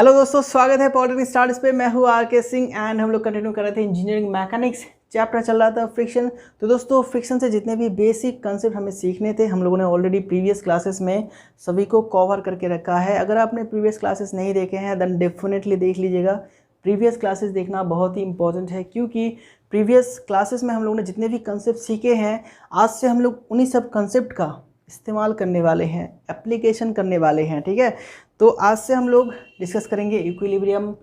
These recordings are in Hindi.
हेलो दोस्तों, स्वागत है पॉलिटेक्निक स्टार्ट्स पे। मैं हूँ आर.के. सिंह एंड हम लोग कंटिन्यू कर रहे थे इंजीनियरिंग मैकेनिक्स। चैप्टर चल रहा था फ्रिक्शन। तो दोस्तों, फ्रिक्शन से जितने भी बेसिक कंसेप्ट हमें सीखने थे हम लोगों ने ऑलरेडी प्रीवियस क्लासेस में सभी को कवर करके रखा है। अगर आपने प्रीवियस क्लासेस नहीं देखे हैं देन डेफिनेटली देख लीजिएगा। प्रीवियस क्लासेस देखना बहुत ही इंपॉर्टेंट है, क्योंकि प्रीवियस क्लासेस में हम लोगों ने जितने भी कंसेप्ट सीखे हैं आज से हम लोग उन्हीं सब कंसेप्ट का इस्तेमाल करने वाले हैं, एप्लीकेशन करने वाले हैं। ठीक है, तो आज से हम लोग डिस्कस करेंगे equilibrium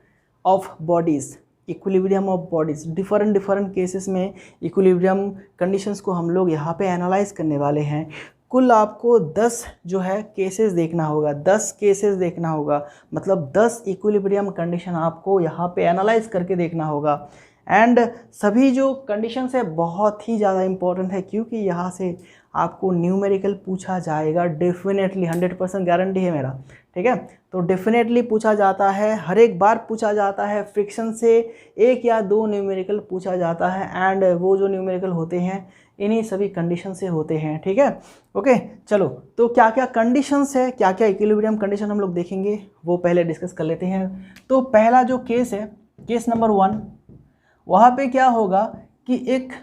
of bodies. Equilibrium of bodies different cases में इक्विलिब्रियम कंडीशंस को हम लोग यहाँ पे एनालाइज करने वाले हैं। कुल आपको 10 जो है केसेस देखना होगा, 10 केसेस देखना होगा, मतलब 10 इक्विलिब्रियम कंडीशन आपको यहाँ पे एनालाइज करके देखना होगा। एंड सभी जो कंडीशंस है बहुत ही ज़्यादा इंपॉर्टेंट है, क्योंकि यहाँ से आपको न्यूमेरिकल पूछा जाएगा डेफिनेटली। 100% गारंटी है मेरा। ठीक है, तो डेफिनेटली पूछा जाता है, हर एक बार पूछा जाता है। फ्रिक्शन से 1 या 2 न्यूमेरिकल पूछा जाता है एंड वो जो न्यूमेरिकल होते हैं इन्हीं सभी कंडीशन से होते हैं। ठीक है, ओके चलो, तो क्या क्या कंडीशंस है, क्या क्या इक्विलिब्रियम कंडीशन हम लोग देखेंगे वो पहले डिस्कस कर लेते हैं। तो पहला जो केस है, केस नंबर 1, वहाँ पे क्या होगा कि एक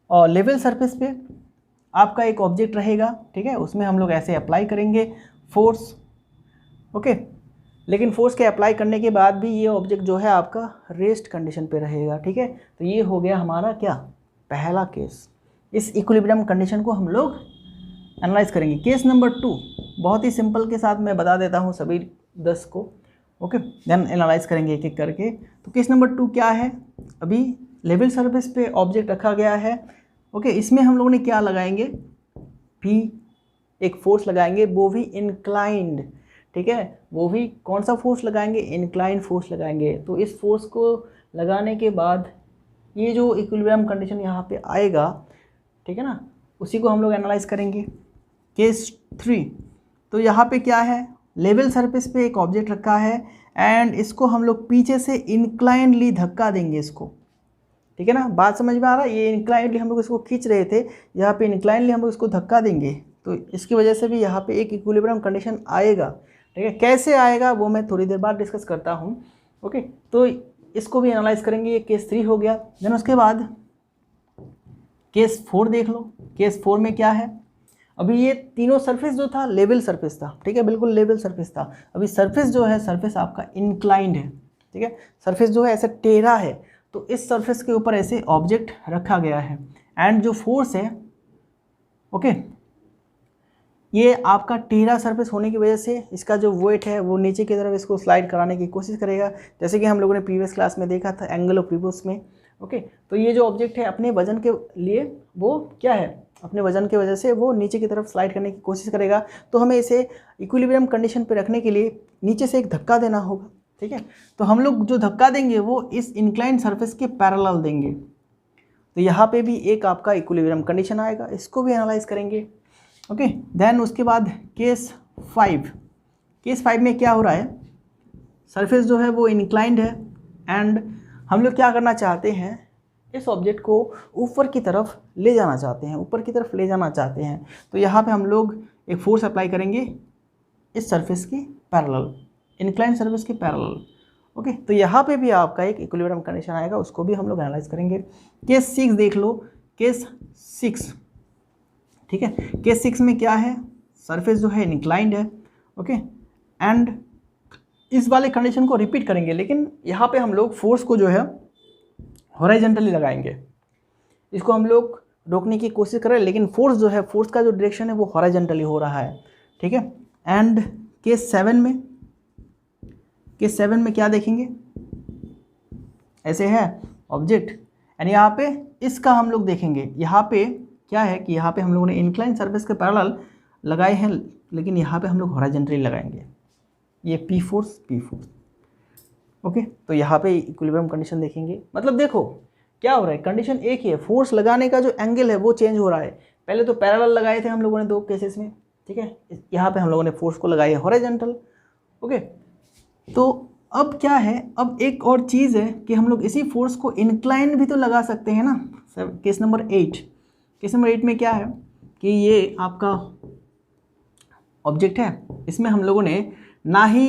लेवल सरफेस पे आपका एक ऑब्जेक्ट रहेगा। ठीक है, उसमें हम लोग ऐसे अप्लाई करेंगे फोर्स। ओके, लेकिन फोर्स के अप्लाई करने के बाद भी ये ऑब्जेक्ट जो है आपका रेस्ट कंडीशन पे रहेगा। ठीक है, तो ये हो गया हमारा क्या, पहला केस। इस इक्विलिब्रियम कंडीशन को हम लोग एनालाइज करेंगे। केस नंबर 2 बहुत ही सिंपल के साथ मैं बता देता हूँ सभी 10 को। ओके, देन एनालाइज करेंगे एक एक करके। तो केस नंबर 2 क्या है, अभी लेवल सरफेस पे ऑब्जेक्ट रखा गया है। ओके, इसमें हम लोगों ने क्या लगाएंगे, भी एक फोर्स लगाएंगे, वो भी इंक्लाइंड। ठीक है, वो भी कौन सा फोर्स लगाएंगे, इंक्लाइंड फोर्स लगाएंगे। तो इस फोर्स को लगाने के बाद ये जो इक्विलिब्रियम कंडीशन यहाँ पे आएगा, ठीक है ना, उसी को हम लोग एनालाइज करेंगे। केस 3, तो यहाँ पे क्या है, लेवल सरफेस पे एक ऑब्जेक्ट रखा है एंड इसको हम लोग पीछे से इंक्लाइंडली धक्का देंगे इसको। ठीक है ना, बात समझ में आ रहा है। ये इंक्लाइंडली हम लोग इसको खींच रहे थे, यहाँ पे इंक्लाइंडली हम लोग इसको धक्का देंगे, तो इसकी वजह से भी यहाँ पे एक इक्विलिब्रियम कंडीशन आएगा। ठीक है, कैसे आएगा वो मैं थोड़ी देर बाद डिस्कस करता हूँ। ओके, तो इसको भी एनालाइज करेंगे। ये केस 3 हो गया। देन उसके बाद केस 4 देख लो। केस 4 में क्या है, अभी ये तीनों सरफेस जो था लेवल सरफेस था। ठीक है, बिल्कुल लेवल सरफेस था। अभी सरफेस जो है, सरफेस आपका इंक्लाइंड है। ठीक है, सरफेस जो है ऐसे टेढ़ा है, तो इस सरफेस के ऊपर ऐसे ऑब्जेक्ट रखा गया है एंड जो फोर्स है, ओके, ये आपका टेढ़ा सरफेस होने की वजह से इसका जो वेट है वो नीचे की तरफ इसको स्लाइड कराने की कोशिश करेगा, जैसे कि हम लोगों ने प्रीवियस क्लास में देखा था एंगल ऑफ रिवर्स में। ओके, तो ये जो ऑब्जेक्ट है अपने वजन के लिए वो क्या है, अपने वजन की वजह से वो नीचे की तरफ स्लाइड करने की कोशिश करेगा। तो हमें इसे इक्विलिब्रियम कंडीशन पे रखने के लिए नीचे से एक धक्का देना होगा। ठीक है, तो हम लोग जो धक्का देंगे वो इस इंक्लाइंड सरफेस के पैरेलल देंगे, तो यहाँ पे भी एक आपका इक्विलिब्रियम कंडीशन आएगा। इसको भी एनालाइज करेंगे। ओके, देन उसके बाद केस 5। केस 5 में क्या हो रहा है, सरफेस जो है वो इंक्लाइंड है एंड हम लोग क्या करना चाहते हैं, इस ऑब्जेक्ट को ऊपर की तरफ ले जाना चाहते हैं, ऊपर की तरफ ले जाना चाहते हैं। तो यहाँ पे हम लोग एक फोर्स अप्लाई करेंगे इस सरफेस के पैरेलल, इंक्लाइंड सरफेस के पैरेलल। ओके, तो यहाँ पे भी आपका एक इक्विलिब्रियम कंडीशन आएगा, उसको भी हम लोग एनालाइज करेंगे। केस 6 देख लो। केस 6, ठीक है, केस 6 में क्या है, सरफेस जो है इंक्लाइंड है। ओके, एंड इस वाले कंडीशन को रिपीट करेंगे, लेकिन यहाँ पे हम लोग फोर्स को जो है हॉरिजॉन्टली लगाएंगे। इसको हम लोग रोकने की कोशिश कर रहे हैं, लेकिन फोर्स जो है, फोर्स का जो डायरेक्शन है वो हॉरिजॉन्टली हो रहा है। ठीक है, एंड केस 7 में, केस 7 में क्या देखेंगे, ऐसे है ऑब्जेक्ट एंड यहाँ पे इसका हम लोग देखेंगे। यहाँ पे क्या है कि यहाँ पे हम लोगों ने इंक्लाइन सरफेस के पैरेलल लगाए हैं, लेकिन यहाँ पे हम लोग हॉरिजॉन्टली लगाएंगे, ये पी फोर्स। ओके, तो यहाँ पे इक्विलिब्रियम कंडीशन देखेंगे। मतलब देखो क्या हो रहा है, कंडीशन एक ही है, फोर्स लगाने का जो एंगल है वो चेंज हो रहा है। पहले तो पैरेलल लगाए थे हम लोगों ने 2 केसेस में। ठीक है, यहाँ पे हम लोगों ने फोर्स को लगाए हॉरिजॉन्टल। ओके, तो अब क्या है, अब एक और चीज़ है कि हम लोग इसी फोर्स को इंक्लाइन भी तो लगा सकते हैं ना। केस नंबर 8, केस नंबर 8 में क्या है कि ये आपका ऑब्जेक्ट है, इसमें हम लोगों ने ना ही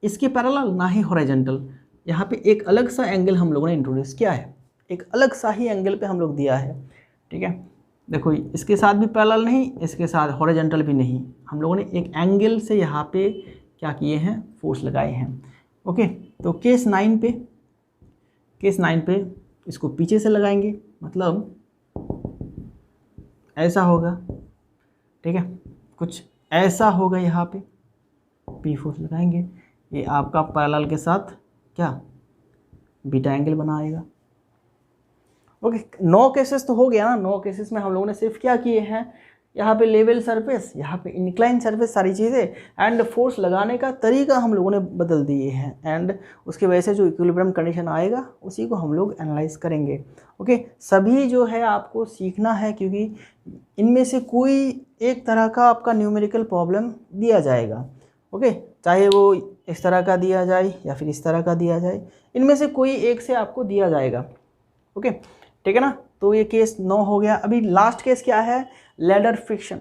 इसके पैरेलल ना ही हॉरिजॉन्टल। यहाँ पे एक अलग सा एंगल हम लोगों ने इंट्रोड्यूस किया है, एक अलग सा ही एंगल पे हम लोग दिया है। ठीक है, देखो इसके साथ भी पैरेलल नहीं, इसके साथ हॉरिजॉन्टल भी नहीं, हम लोगों ने एक एंगल से यहाँ पे क्या किए हैं, फोर्स लगाए हैं। ओके, तो केस 9 पे इसको पीछे से लगाएंगे, मतलब ऐसा होगा। ठीक है, कुछ ऐसा होगा, यहाँ पे पी फोर्स लगाएंगे, ये आपका पैरेलल के साथ क्या बीटा एंगल बनाएगा। ओके, 9 केसेस तो हो गया ना। 9 केसेस में हम लोगों ने सिर्फ क्या किए हैं, यहाँ पे लेवल सरफेस, यहाँ पे इंक्लाइन सरफेस, सारी चीज़ें एंड फोर्स लगाने का तरीका हम लोगों ने बदल दिए हैं, एंड उसके वजह से जो इक्विलिब्रियम कंडीशन आएगा उसी को हम लोग एनालाइज करेंगे। ओके, सभी जो है आपको सीखना है, क्योंकि इनमें से कोई एक तरह का आपका न्यूमेरिकल प्रॉब्लम दिया जाएगा। ओके, चाहे वो इस तरह का दिया जाए या फिर इस तरह का दिया जाए, इनमें से कोई एक से आपको दिया जाएगा। ओके, ठीक है ना। तो ये केस 9 हो गया। अभी लास्ट केस क्या है, लैडर फ्रिक्शन।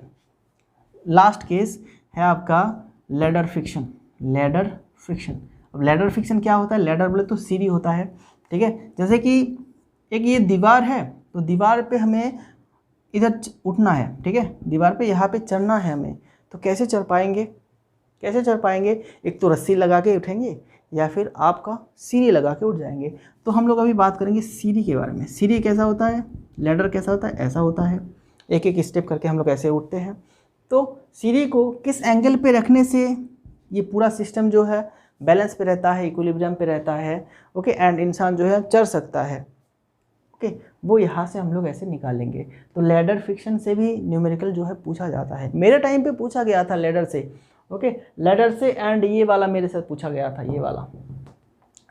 लास्ट केस है आपका लैडर फ्रिक्शन। लैडर फ्रिक्शन, अब लैडर फ्रिक्शन क्या होता है, लैडर बोले तो सीढ़ी होता है। ठीक है, जैसे कि एक ये दीवार है, तो दीवार पे हमें इधर उठना है। ठीक है, दीवार पे यहाँ पे चढ़ना है हमें, तो कैसे चढ़ पाएंगे, कैसे चढ़ पाएंगे, एक तो रस्सी लगा के उठेंगे या फिर आपका सीढ़ी लगा के उठ जाएंगे। तो हम लोग अभी बात करेंगे सीढ़ी के बारे में। सीढ़ी कैसा होता है, लैडर कैसा होता है, ऐसा होता है, एक एक स्टेप करके हम लोग ऐसे उठते हैं। तो सीढ़ी को किस एंगल पे रखने से ये पूरा सिस्टम जो है बैलेंस पे रहता है, इक्विलिब्रियम पे रहता है। ओके, एंड इंसान जो है चढ़ सकता है। ओके, वो यहाँ से हम लोग ऐसे निकालेंगे। तो लैडर फ्रिक्शन से भी न्यूमेरिकल जो है पूछा जाता है। मेरे टाइम पे पूछा गया था लैडर से। ओके, लैडर से, एंड ये वाला मेरे साथ पूछा गया था, ये वाला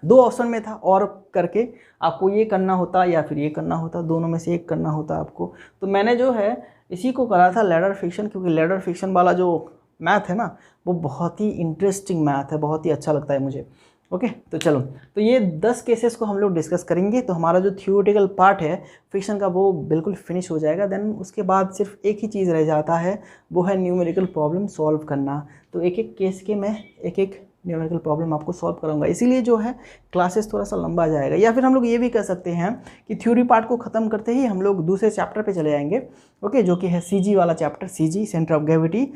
2 ऑप्शन में था, और करके आपको ये करना होता या फिर ये करना होता, दोनों में से एक करना होता आपको। तो मैंने जो है इसी को करा था, लैडर फ्रिक्शन, क्योंकि लैडर फ्रिक्शन वाला जो मैथ है ना, वो बहुत ही इंटरेस्टिंग मैथ है, बहुत ही अच्छा लगता है मुझे। ओके, तो चलो, तो ये 10 केसेस को हम लोग डिस्कस करेंगे। तो हमारा जो थियोरेटिकल पार्ट है फ्रिक्शन का वो बिल्कुल फिनिश हो जाएगा। देन उसके बाद सिर्फ एक ही चीज़ रह जाता है, वो है न्यूमेरिकल प्रॉब्लम सॉल्व करना। तो एक एक केस के मैं एक एक न्यूमेरिकल प्रॉब्लम आपको सॉल्व कराऊंगा, इसीलिए जो है क्लासेस थोड़ा सा लंबा जाएगा। या फिर हम लोग ये भी कर सकते हैं कि थ्योरी पार्ट को ख़त्म करते ही हम लोग दूसरे चैप्टर पे चले जाएंगे। ओके, जो कि है सीजी वाला chapter, CG centre of gravity.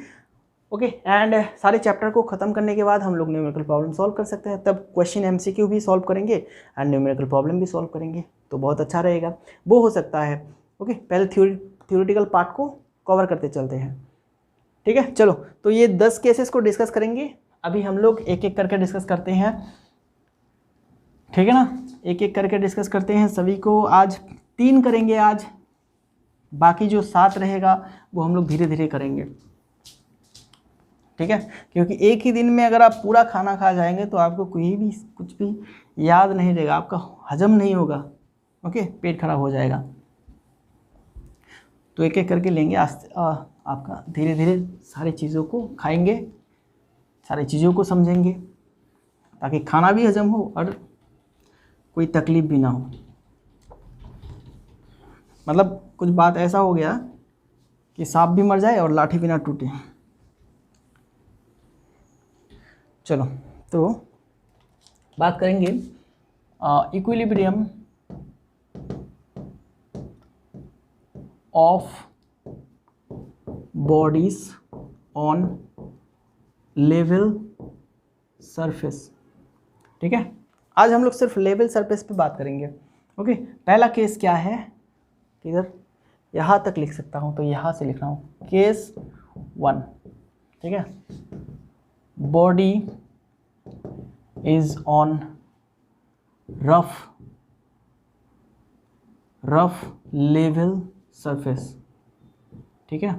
Okay, and सारे चैप्टर को ख़त्म करने के बाद हम लोग न्यूमेरिकल प्रॉब्लम सॉल्व कर सकते हैं। तब क्वेश्चन एमसीक्यू भी सॉल्व करेंगे एंड न्यूमेरिकल प्रॉब्लम भी सॉल्व करेंगे, तो बहुत अच्छा रहेगा, वो हो सकता है। ओके, पहले थ्योरेटिकल पार्ट को कवर करते चलते हैं। ठीक है, चलो, तो ये 10 केसेस को डिस्कस करेंगे। अभी हम लोग एक एक करके डिस्कस करते हैं। ठीक है ना, एक एक करके डिस्कस करते हैं सभी को। आज 3 करेंगे आज, बाकी जो 7 रहेगा वो हम लोग धीरे धीरे करेंगे। ठीक है, क्योंकि एक ही दिन में अगर आप पूरा खाना खा जाएंगे तो आपको कोई भी कुछ भी याद नहीं रहेगा, आपका हजम नहीं होगा। ओके, पेट खराब हो जाएगा। तो एक एक करके लेंगे, आपका धीरे धीरे सारी चीज़ों को खाएंगे, सारी चीज़ों को समझेंगे, ताकि खाना भी हजम हो और कोई तकलीफ भी ना हो। मतलब कुछ बात ऐसा हो गया कि सांप भी मर जाए और लाठी भी ना टूटे। चलो, तो बात करेंगे equilibrium of bodies on level surface. ठीक है, आज हम लोग सिर्फ लेवल सरफेस पे बात करेंगे। ओके, पहला केस क्या है, किधर, यहाँ तक लिख सकता हूँ तो यहाँ से लिख रहा हूँ, केस 1। ठीक है, body is on rough level surface. ठीक है,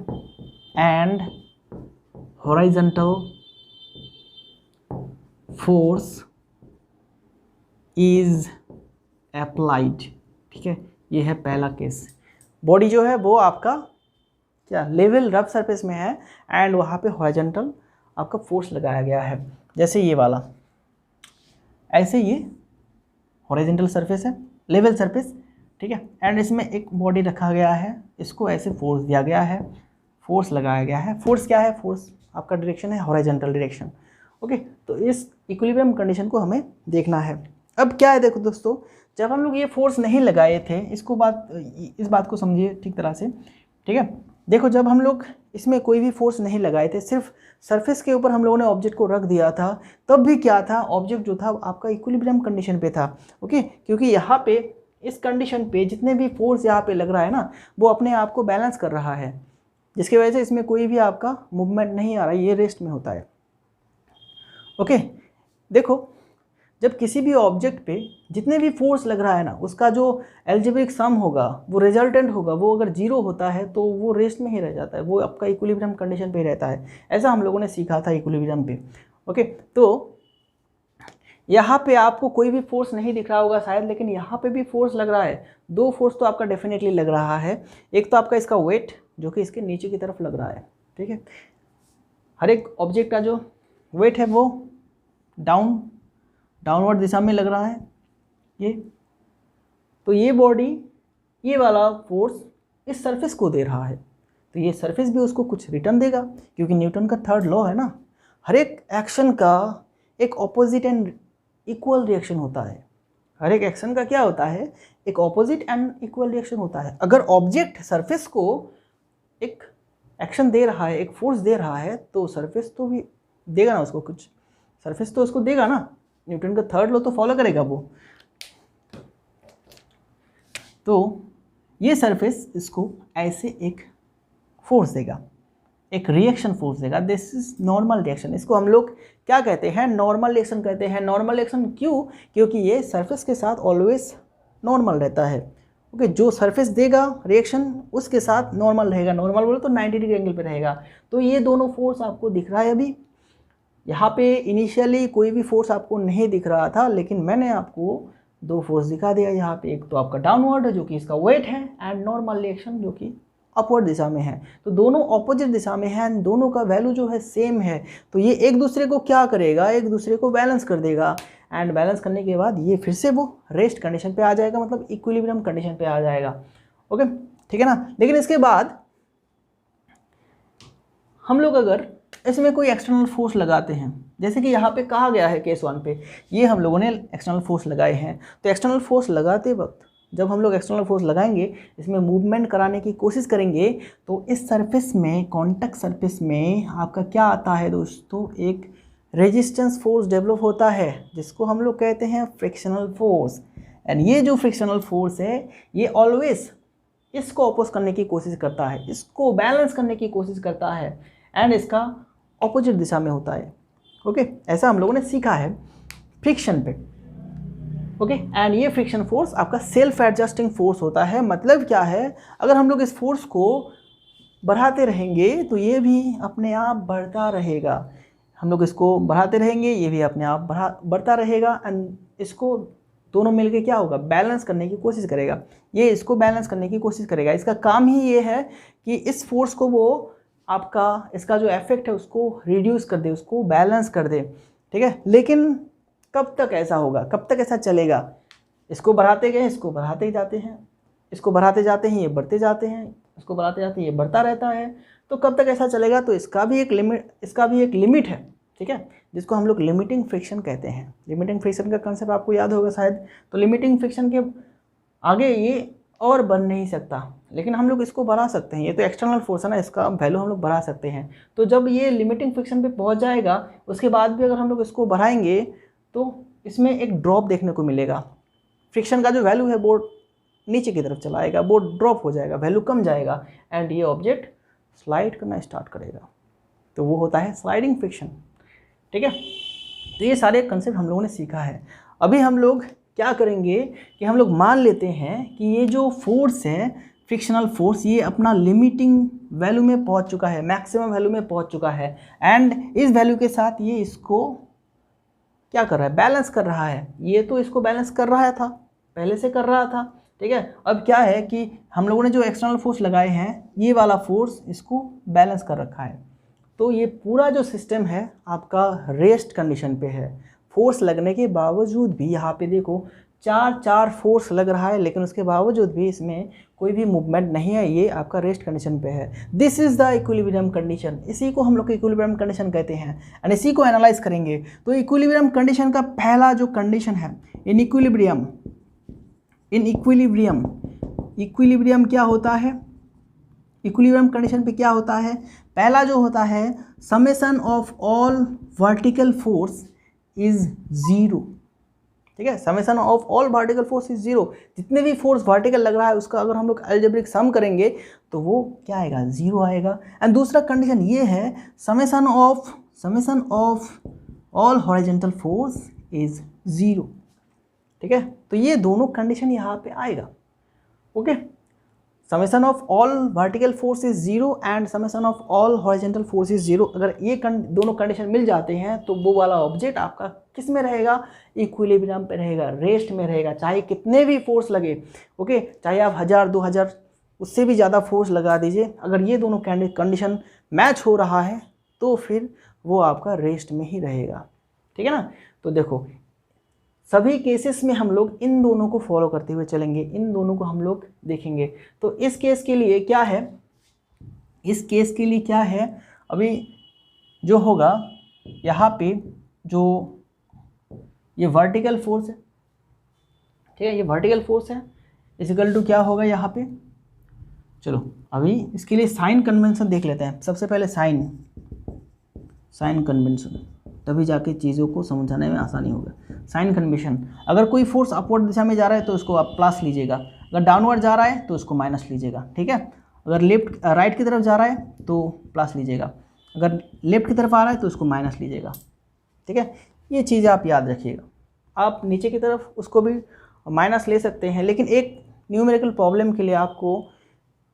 and horizontal force is applied. ठीक है, ये है पहला केस। बॉडी जो है वो आपका क्या लेवल रफ सरफेस में है एंड वहाँ पे हॉरिजॉन्टल आपका फोर्स लगाया गया है, जैसे ये वाला, ऐसे ये हॉरिजॉन्टल सरफेस है, लेवल सरफेस। ठीक है, एंड इसमें एक बॉडी रखा गया है, इसको ऐसे फोर्स दिया गया है, फोर्स लगाया गया है। फोर्स क्या है, फोर्स आपका डायरेक्शन है हॉरिजॉन्टल डायरेक्शन। ओके, तो इस इक्विलिब्रियम कंडीशन को हमें देखना है। अब क्या है, देखो दोस्तों, जब हम लोग ये फोर्स नहीं लगाए थे, इस बात को समझिए ठीक तरह से, ठीक है। देखो, जब हम लोग इसमें कोई भी फोर्स नहीं लगाए थे, सिर्फ सरफेस के ऊपर हम लोगों ने ऑब्जेक्ट को रख दिया था, तब भी क्या था, ऑब्जेक्ट जो था आपका इक्विलिब्रियम कंडीशन पे था। ओके, क्योंकि यहाँ पे इस कंडीशन पे जितने भी फोर्स यहाँ पे लग रहा है ना, वो अपने आप को बैलेंस कर रहा है, जिसकी वजह से इसमें कोई भी आपका मूवमेंट नहीं आ रहा है, ये रेस्ट में होता है। ओके, देखो, जब किसी भी ऑब्जेक्ट पे जितने भी फोर्स लग रहा है ना, उसका जो एल्जेब्रिक सम होगा, वो रिजल्टेंट होगा, वो अगर जीरो होता है तो वो रेस्ट में ही रह जाता है, वो आपका इक्विलिब्रियम कंडीशन पे ही रहता है। ऐसा हम लोगों ने सीखा था इक्विलिब्रियम पे। ओके, तो यहाँ पे आपको कोई भी फोर्स नहीं दिख रहा होगा शायद, लेकिन यहाँ पे भी फोर्स लग रहा है। दो फोर्स तो आपका डेफिनेटली लग रहा है। एक तो आपका इसका वेट जो कि इसके नीचे की तरफ लग रहा है, ठीक है। हर एक ऑब्जेक्ट का जो वेट है वो डाउनवर्ड दिशा में लग रहा है ये। तो ये बॉडी, ये वाला फोर्स इस सरफेस को दे रहा है, तो ये सरफेस भी उसको कुछ रिटर्न देगा, क्योंकि न्यूटन का थर्ड लॉ है ना, हर एक एक्शन का एक ऑपोजिट एंड इक्वल रिएक्शन होता है। हर एक एक्शन का क्या होता है, एक ऑपोजिट एंड इक्वल रिएक्शन होता है। अगर ऑब्जेक्ट सरफेस को एक एक्शन दे रहा है, एक फोर्स दे रहा है, तो सरफेस तो भी देगा ना उसको कुछ, सरफेस तो उसको देगा ना, न्यूटन का थर्ड लॉ तो फॉलो करेगा वो। तो ये सरफेस इसको ऐसे एक फोर्स देगा, एक रिएक्शन फोर्स देगा। This is normal reaction. इसको हम लोग क्या कहते हैं, नॉर्मल रिएक्शन कहते हैं। नॉर्मल रिएक्शन क्यों? क्योंकि ये सरफेस के साथ ऑलवेज नॉर्मल रहता है। ओके, जो सरफेस देगा रिएक्शन उसके साथ नॉर्मल रहेगा। नॉर्मल बोले तो 90 डिग्री एंगल पे रहेगा। तो ये दोनों फोर्स आपको दिख रहा है। अभी यहाँ पे इनिशियली कोई भी फोर्स आपको नहीं दिख रहा था, लेकिन मैंने आपको दो फोर्स दिखा दिया यहाँ पे। एक तो आपका डाउनवर्ड जो कि इसका वेट है, एंड नॉर्मल रिएक्शन जो कि अपवर्ड दिशा में है। तो दोनों ऑपोजिट दिशा में है, दोनों का वैल्यू जो है सेम है। तो ये एक दूसरे को क्या करेगा, एक दूसरे को बैलेंस कर देगा, एंड बैलेंस करने के बाद ये फिर से वो रेस्ट कंडीशन पे आ जाएगा, मतलब इक्विलिब्रियम कंडीशन पे आ जाएगा। ओके, ठीक है ना। लेकिन इसके बाद हम लोग अगर इसमें कोई एक्सटर्नल फोर्स लगाते हैं, जैसे कि यहाँ पे कहा गया है केस 1 पे, ये हम लोगों ने एक्सटर्नल फोर्स लगाए हैं। तो एक्सटर्नल फोर्स लगाते वक्त जब हम लोग एक्सटर्नल फोर्स लगाएंगे, इसमें मूवमेंट कराने की कोशिश करेंगे, तो इस सरफेस में, कॉन्टैक्ट सरफेस में आपका क्या आता है दोस्तों, एक रेजिस्टेंस फोर्स डेवलप होता है, जिसको हम लोग कहते हैं फ्रिक्शनल फोर्स। एंड ये जो फ्रिक्शनल फोर्स है, ये ऑलवेज इसको अपोज करने की कोशिश करता है, इसको बैलेंस करने की कोशिश करता है, एंड इसका ऑपोजिट दिशा में होता है। ओके, ऐसा हम लोगों ने सीखा है फ्रिक्शन पे। ओके, एंड ये फ्रिक्शन फोर्स आपका सेल्फ एडजस्टिंग फोर्स होता है। मतलब क्या है, अगर हम लोग इस फोर्स को बढ़ाते रहेंगे तो ये भी अपने आप बढ़ता रहेगा। हम लोग इसको बढ़ाते रहेंगे, ये भी अपने आप बढ़ता रहेगा, एंड इसको दोनों मिलके क्या होगा, बैलेंस करने की कोशिश करेगा। ये इसको बैलेंस करने की कोशिश करेगा। इसका काम ही ये है कि इस फोर्स को वो आपका, इसका जो इफेक्ट है उसको रिड्यूस कर दे, उसको बैलेंस कर दे, ठीक है। लेकिन कब तक ऐसा होगा, कब तक ऐसा चलेगा? इसको बढ़ाते गए, इसको बढ़ाते ही जाते हैं, इसको बढ़ाते जाते हैं, ये बढ़ते जाते हैं, इसको बढ़ाते जाते हैं, ये बढ़ता रहता है। तो कब तक ऐसा चलेगा? तो इसका भी एक लिमिट है, ठीक है, जिसको हम लोग लिमिटिंग फ्रिक्शन कहते हैं। लिमिटिंग फ्रिक्शन का कंसेप्ट आपको याद होगा शायद। तो लिमिटिंग फ्रिक्शन के आगे ये और बन नहीं सकता, लेकिन हम लोग इसको बढ़ा सकते हैं। ये तो एक्सटर्नल फोर्स है ना, इसका वैल्यू हम लोग बढ़ा सकते हैं। तो जब ये लिमिटिंग फ्रिक्शन पे पहुंच जाएगा, उसके बाद भी अगर हम लोग इसको बढ़ाएंगे तो इसमें एक ड्रॉप देखने को मिलेगा। फ्रिक्शन का जो वैल्यू है वो नीचे की तरफ चला आएगा, वो ड्रॉप हो जाएगा, वैल्यू कम जाएगा, एंड ये ऑब्जेक्ट स्लाइड करना स्टार्ट करेगा। तो वो होता है स्लाइडिंग फ्रिक्शन, ठीक है। तो ये सारे कंसेप्ट हम लोगों ने सीखा है। अभी हम लोग क्या करेंगे कि हम लोग मान लेते हैं कि ये जो फोर्स है, फ्रिक्शनल फोर्स, ये अपना लिमिटिंग वैल्यू में पहुंच चुका है, मैक्सिमम वैल्यू में पहुंच चुका है, एंड इस वैल्यू के साथ ये इसको क्या कर रहा है, बैलेंस कर रहा है। ये तो इसको बैलेंस कर रहा था, पहले से कर रहा था, ठीक है। अब क्या है कि हम लोगों ने जो एक्सटर्नल फोर्स लगाए हैं, ये वाला फोर्स इसको बैलेंस कर रखा है। तो ये पूरा जो सिस्टम है आपका रेस्ट कंडीशन पे है। फोर्स लगने के बावजूद भी यहाँ पे देखो चार फोर्स लग रहा है, लेकिन उसके बावजूद भी इसमें कोई भी मूवमेंट नहीं है, ये आपका रेस्ट कंडीशन पे है। This is the equilibrium condition, इसी को हम लोग इक्विलिब्रियम कंडीशन कहते हैं। एंड इसी को एनालाइज करेंगे। तो इक्विलिब्रियम कंडीशन का पहला जो कंडीशन है, इन इक्विलिब्रियम इक्विलिब्रियम क्या होता है, इक्विलिब्रियम कंडीशन पे क्या होता है, पहला जो होता है summation of all vertical force is zero. ठीक है, summation of all vertical force is zero, जितने भी फोर्स वर्टिकल लग रहा है उसका अगर हम लोग अलजेब्रिक सम करेंगे तो वो क्या आएगा, जीरो आएगा। एंड दूसरा कंडीशन ये है summation of all horizontal force is zero. ठीक है, तो ये दोनों कंडीशन यहाँ पे आएगा। Okay, summation of all vertical force is zero and summation of all horizontal force is zero. अगर ये दोनों कंडीशन मिल जाते हैं तो वो वाला ऑब्जेक्ट आपका किस में रहेगा, इक्विलिब्रियम पे रहेगा, रेस्ट में रहेगा, चाहे कितने भी फोर्स लगे। ओके, चाहे आप 1000 2000 उससे भी ज़्यादा फोर्स लगा दीजिए, अगर ये दोनों कंडीशन मैच हो रहा है तो फिर वो आपका रेस्ट में ही रहेगा। ठीक है ना। तो देखो सभी केसेस में हम लोग इन दोनों को फॉलो करते हुए चलेंगे, इन दोनों को हम लोग देखेंगे। तो इस केस के लिए क्या है, इस केस के लिए क्या है, अभी जो होगा यहाँ पे जो ये वर्टिकल फोर्स है, ठीक है, ये वर्टिकल फोर्स है, इक्वल टू क्या होगा यहाँ पे, चलो अभी इसके लिए साइन कन्वेंशन देख लेते हैं। सबसे पहले साइन कन्वेंशन, तभी जाके चीज़ों को समझाने में आसानी होगा। साइन कन्वेंशन, अगर कोई फोर्स अपवर्ड दिशा में जा रहा है तो उसको आप प्लस लीजिएगा, अगर डाउनवर्ड जा रहा है तो उसको माइनस लीजिएगा। ठीक है, अगर राइट की तरफ जा रहा है तो प्लस लीजिएगा, अगर लेफ्ट की तरफ आ रहा है तो उसको माइनस लीजिएगा। ठीक है, ये चीज़ आप याद रखिएगा। आप नीचे की तरफ उसको भी माइनस ले सकते हैं, लेकिन एक न्यूमेरिकल प्रॉब्लम के लिए आपको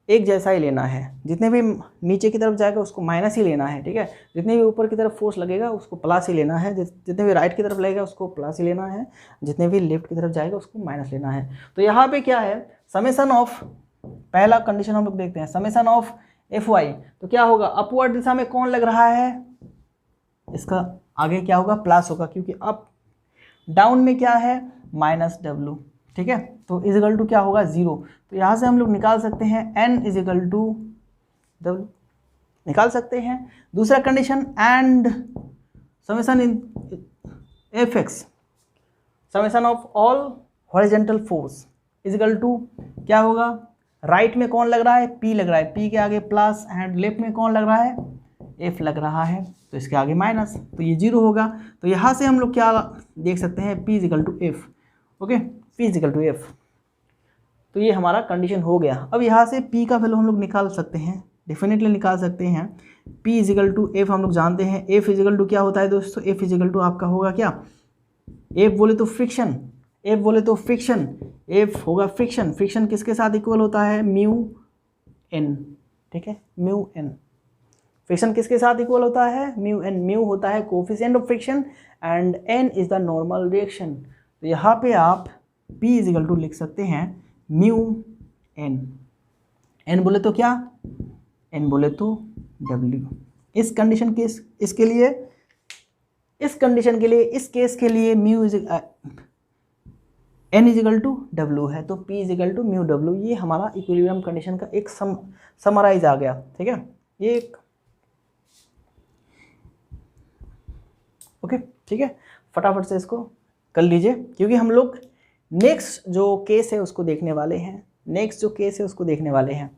एक जैसा ही लेना है। जितने भी नीचे की तरफ जाएगा उसको माइनस ही लेना है। ठीक है, जितने भी ऊपर की तरफ फोर्स लगेगा उसको प्लस ही लेना है, जितने भी राइट की तरफ लगेगा उसको प्लस ही लेना है, जितने भी लेफ्ट की तरफ जाएगा उसको माइनस लेना है। तो यहाँ पे क्या है, समेशन ऑफ, पहला कंडीशन हम लोग देखते हैं, समेशन ऑफ एफ वाई। तो क्या होगा, अपवर्ड दिशा में कौन लग रहा है, इसका आगे क्या होगा, प्लस होगा, क्योंकि अप डाउन में क्या है माइनस डब्लू। ठीक है, तो इजिकल टू क्या होगा, जीरो। तो यहाँ से हम लोग निकाल सकते हैं n इजिकल टू डब्लू, निकाल सकते हैं। दूसरा condition, and summation in F X, summation of all horizontal force equal to क्या होगा, राइट में कौन लग रहा है, p लग रहा है, p के आगे प्लस, एंड लेफ्ट में कौन लग रहा है, f लग रहा है, तो इसके आगे माइनस, तो ये जीरो होगा। तो यहाँ से हम लोग क्या देख सकते हैं, p is equal to F. Okay, p is equal to F, तो ये हमारा कंडीशन हो गया। अब यहाँ से p का वैल्यू हम लोग निकाल सकते हैं, डेफिनेटली निकाल सकते हैं। p इजिकल टू एफ हम लोग जानते हैं, f इजिकल टू क्या होता है दोस्तों, f इजिकल टू आपका होगा क्या, f बोले तो फ्रिक्शन, f बोले तो फ्रिक्शन, f होगा फ्रिक्शन। फ्रिक्शन किसके साथ इक्वल होता है, म्यू n। ठीक है, म्यू n, फ्रिक्शन किसके साथ इक्वल होता है, म्यू n। म्यू होता है coefficient of friction and n is the normal reaction. तो यहाँ पे आप p इजिकल टू लिख सकते हैं म्यू n, n बोले तो क्या, n बोले तो w। इस कंडीशन के इसके लिए, इस कंडीशन के लिए, इस केस के लिए mu n equal to W है, तो p is equal to mu W. ये हमारा इक्विलिब्रियम कंडीशन का एक समराइज आ गया। ठीक है, ये एक ओके। ठीक है, फटाफट से इसको कर लीजिए, क्योंकि हम लोग नेक्स्ट जो केस है उसको देखने वाले हैं, नेक्स्ट जो केस है उसको देखने वाले हैं।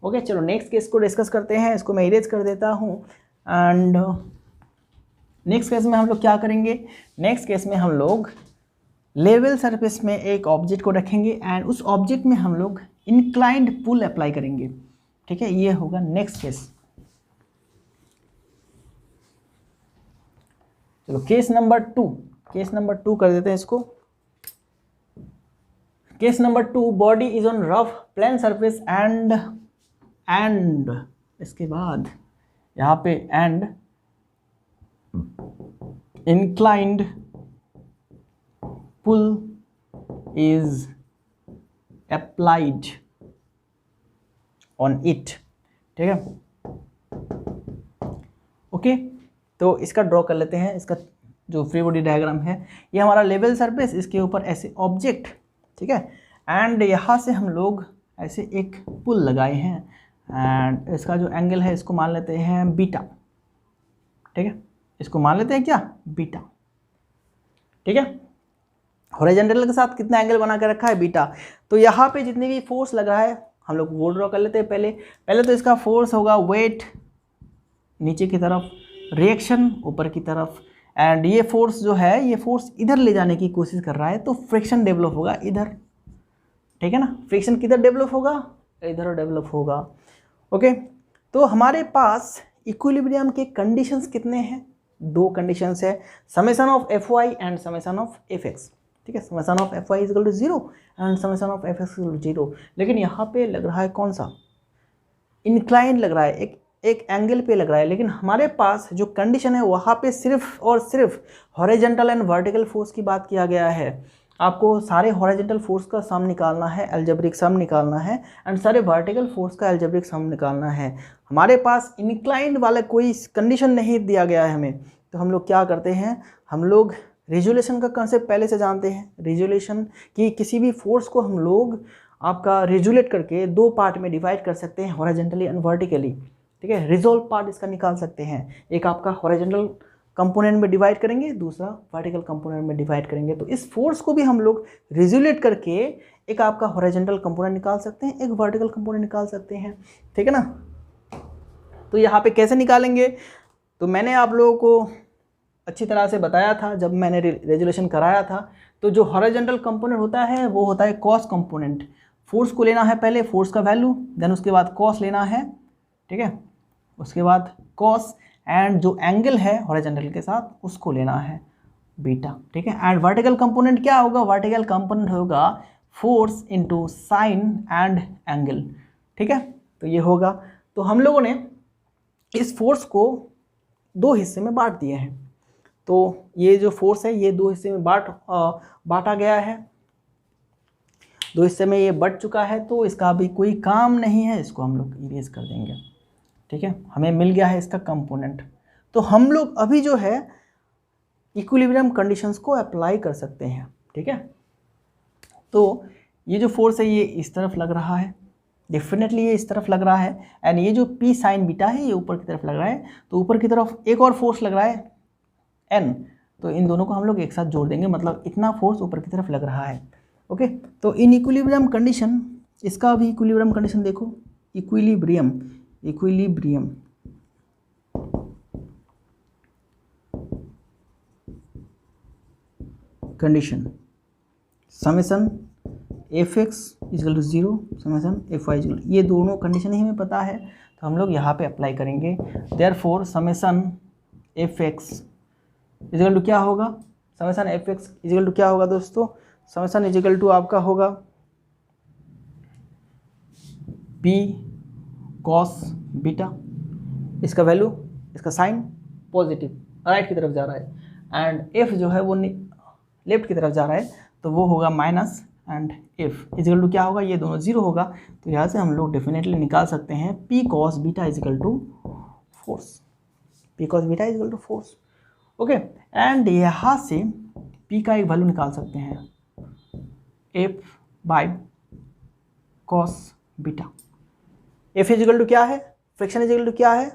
ओके, चलो नेक्स्ट केस को डिस्कस करते हैं। इसको मैं इरेज कर देता हूँ। एंड नेक्स्ट केस में हम लोग क्या करेंगे, नेक्स्ट केस में हम लोग लेवल सरफेस में एक ऑब्जेक्ट को रखेंगे एंड उस ऑब्जेक्ट में हम लोग इंक्लाइंड पुल अप्लाई करेंगे। ठीक है, ये होगा नेक्स्ट केस। चलो केस नंबर 2, केस नंबर 2 कर देते हैं इसको। Case number 2, body is on rough plane surface and इसके बाद यहाँ पे and inclined pull is applied on it. ठीक है, ओके, तो इसका ड्रॉ कर लेते हैं। इसका जो फ्री बॉडी डायग्राम है, ये हमारा लेवल सरफेस, इसके ऊपर ऐसे ऑब्जेक्ट ठीक है। एंड यहाँ से हम लोग ऐसे एक पुल लगाए हैं एंड इसका जो एंगल है इसको मान लेते हैं बीटा, ठीक है, इसको मान लेते हैं क्या, बीटा, ठीक है। हॉरिजॉन्टल के साथ कितना एंगल बना के रखा है, बीटा। तो यहाँ पे जितनी भी फोर्स लग रहा है हम लोग वो ड्रॉ कर लेते हैं। पहले तो इसका फोर्स होगा वेट नीचे की तरफ, रिएक्शन ऊपर की तरफ, एंड ये फोर्स जो है ये फोर्स इधर ले जाने की कोशिश कर रहा है, तो फ्रिक्शन डेवलप होगा इधर, ठीक है ना। फ्रिक्शन किधर डेवलप होगा, इधर डेवलप होगा। ओके, तो हमारे पास इक्विलिब्रियम के कंडीशंस कितने हैं, दो कंडीशंस है, summation of F Y and summation of F X, ठीक है। Summation of F Y equal to 0 and summation of F X equal to 0। लेकिन यहाँ पे लग रहा है कौन सा, इंक्लाइन लग रहा है, एक एंगल पे लग रहा है। लेकिन हमारे पास जो कंडीशन है वहाँ पे सिर्फ और सिर्फ हॉरिजॉन्टल एंड वर्टिकल फोर्स की बात किया गया है। आपको सारे हॉरिजॉन्टल फोर्स का सम निकालना है, अलजेब्रिक सम निकालना है, एंड सारे वर्टिकल फोर्स का अलजेब्रिक सम निकालना है। हमारे पास इंक्लाइंड वाला कोई कंडीशन नहीं दिया गया है हमें, तो हम लोग क्या करते हैं, हम लोग रिजोल्यूशन का कंसेप्ट पहले से जानते हैं। रिजोल्यूशन की किसी भी फोर्स को हम लोग आपका रिजोलेट करके दो पार्ट में डिवाइड कर सकते हैं, हॉरिजॉन्टली एंड वर्टिकली, ठीक है। रिजोल्व पार्ट इसका निकाल सकते हैं, एक आपका हॉरिजॉन्टल कंपोनेंट में डिवाइड करेंगे, दूसरा वर्टिकल कंपोनेंट में डिवाइड करेंगे। तो इस फोर्स को भी हम लोग रिजोलेट करके एक आपका हॉरिजॉन्टल कंपोनेंट निकाल सकते हैं, एक वर्टिकल कंपोनेंट निकाल सकते हैं, ठीक है ना। तो यहाँ पे कैसे निकालेंगे, तो मैंने आप लोगों को अच्छी तरह से बताया था जब मैंने रेजोल्यूशन कराया था। तो जो हॉरिजॉन्टल कंपोनेंट होता है वो होता है कॉस कंपोनेंट। फोर्स को लेना है पहले, फोर्स का वैल्यू, देन उसके बाद कॉस लेना है, ठीक है, उसके बाद कॉस, एंड जो एंगल है हॉरिजॉन्टल के साथ उसको लेना है बीटा, ठीक है। एंड वर्टिकल कंपोनेंट क्या होगा, वर्टिकल कंपोनेंट होगा force into sine and angle, ठीक है। तो ये होगा, तो हम लोगों ने इस फोर्स को दो हिस्से में बांट दिए हैं। तो ये जो फोर्स है ये दो हिस्से में बांटा गया है, दो हिस्से में ये बट चुका है, तो इसका अभी कोई काम नहीं है, इसको हम लोग इरेज कर देंगे, ठीक है। हमें मिल गया है इसका कंपोनेंट। तो हम लोग अभी जो है इक्विलिब्रियम कंडीशंस को अप्लाई कर सकते हैं, ठीक है। तो ये जो फोर्स है ये इस तरफ लग रहा है, डेफिनेटली ये इस तरफ लग रहा है, एंड ये जो पी साइन बीटा है ये ऊपर की तरफ लग रहा है। तो ऊपर की तरफ एक और फोर्स लग रहा है एन, तो इन दोनों को हम लोग एक साथ जोड़ देंगे, मतलब इतना फोर्स ऊपर की तरफ लग रहा है। ओके, तो इन इक्विलिब्रियम कंडीशन, इसका भी इक्विलिब्रियम कंडीशन देखो, equilibrium condition, summation F X equal to 0, summation F Y equal, ये दोनों कंडीशन ही हमें पता है, तो हम लोग यहाँ पे अप्लाई करेंगे। Therefore summation F X equal to क्या होगा, summation F X equal to क्या होगा दोस्तों, समेशन इजल टू आपका होगा पी कॉस बीटा, इसका वैल्यू, इसका साइन पॉजिटिव राइट की तरफ जा रहा है, एंड एफ जो है वो लेफ्ट की तरफ जा रहा है, तो वो होगा minus, and F equal to क्या होगा, ये दोनों 0 होगा। तो यहाँ से हम लोग डेफिनेटली निकाल सकते हैं P cos beta is equal to force, P cos beta is equal to force. Okay, and यहाँ से पी का एक वैल्यू निकाल सकते हैं F by cos beta. F equal to क्या है, फ्रिक्शन इजिकल टू क्या है,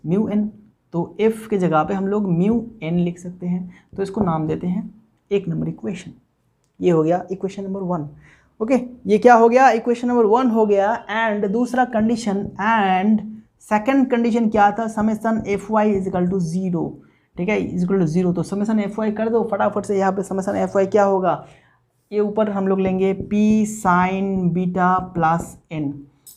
म्यू एन, तो एफ के जगह पे हम लोग म्यू एन लिख सकते हैं, तो इसको नाम देते हैं 1 नंबर इक्वेशन। ये हो गया इक्वेशन नंबर 1। ओके, ये क्या हो गया, इक्वेशन नंबर 1 हो गया। एंड दूसरा कंडीशन, एंड सेकंड कंडीशन क्या था, summation F Y equal to 0, ठीक है, इजिकल टू 0। तो समेशन एफ वाई कर दो फटाफट से, यहाँ पे समेशन एफ वाई क्या होगा, ये ऊपर हम लोग लेंगे P sine beta plus N,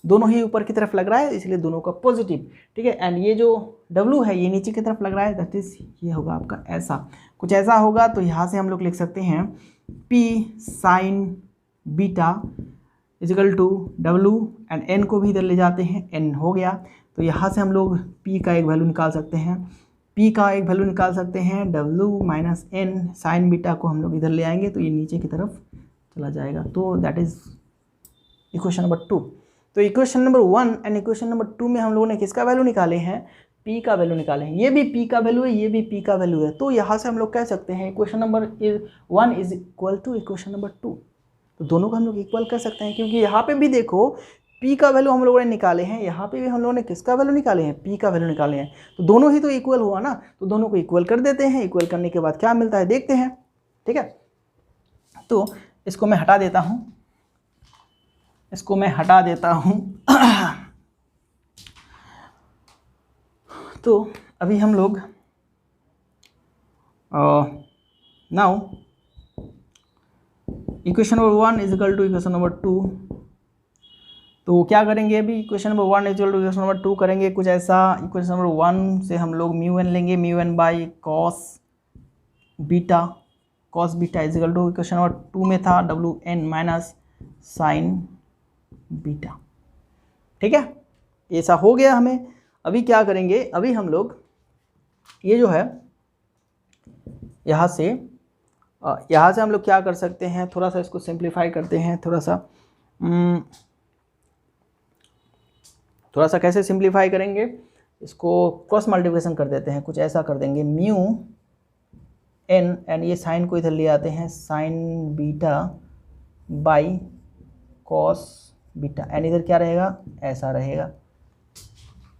दोनों ही ऊपर की तरफ लग रहा है इसलिए दोनों का पॉजिटिव, ठीक है। एंड ये जो W है ये नीचे की तरफ लग रहा है, दैट इज ये होगा आपका ऐसा, कुछ ऐसा होगा। तो यहाँ से हम लोग लिख सकते हैं P sine beta is equal to W, and N को भी इधर ले जाते हैं, N हो गया। तो यहाँ से हम लोग P का एक वैल्यू निकाल सकते हैं, P का एक वैल्यू निकाल सकते हैं W minus N, sine beta को हम लोग इधर ले आएंगे तो ये नीचे की तरफ चला जाएगा। तो दैट इज इक्वेशन नंबर 2। तो equation number 1 and equation number 2 में हम लोगों ने किसका वैल्यू निकाले हैं, P का वैल्यू निकाले हैं। ये भी P का वैल्यू है, ये भी P का वैल्यू है। तो यहाँ से हम लोग कह सकते हैं equation number 1 is equal to equation number 2, तो दोनों को हम लोग इक्वल कर सकते हैं, क्योंकि यहाँ पे भी देखो P का वैल्यू हम लोगों ने निकाले हैं, यहाँ पे भी हम लोगों ने किसका वैल्यू निकाले हैं, P का वैल्यू निकाले हैं, तो दोनों ही तो इक्वल हुआ ना, तो दोनों को इक्वल कर देते हैं। इक्वल करने के बाद क्या मिलता है देखते हैं, ठीक है। तो इसको मैं हटा देता हूँ, इसको मैं हटा देता हूँ। तो अभी हम लोग now equation number 1 is equal to equation number 2, तो क्या करेंगे अभी, equation number 1 is equal to equation number 2 करेंगे कुछ ऐसा। इक्वेशन नंबर 1 से हम लोग म्यू एन लेंगे, mu N by cos beta, cos beta is equal to equation number 2 में था W N minus sine beta, ठीक है। ऐसा हो गया हमें। अभी क्या करेंगे, अभी हम लोग ये जो है यहाँ से हम लोग क्या कर सकते हैं, थोड़ा सा इसको सिंप्लीफाई करते हैं, थोड़ा सा कैसे सिंप्लीफाई करेंगे, इसको क्रॉस मल्टीप्लिकेशन कर देते हैं, कुछ ऐसा कर देंगे म्यू एन एंड ये साइन को इधर ले आते हैं, sign beta by cos beta, and इधर क्या रहेगा, ऐसा रहेगा।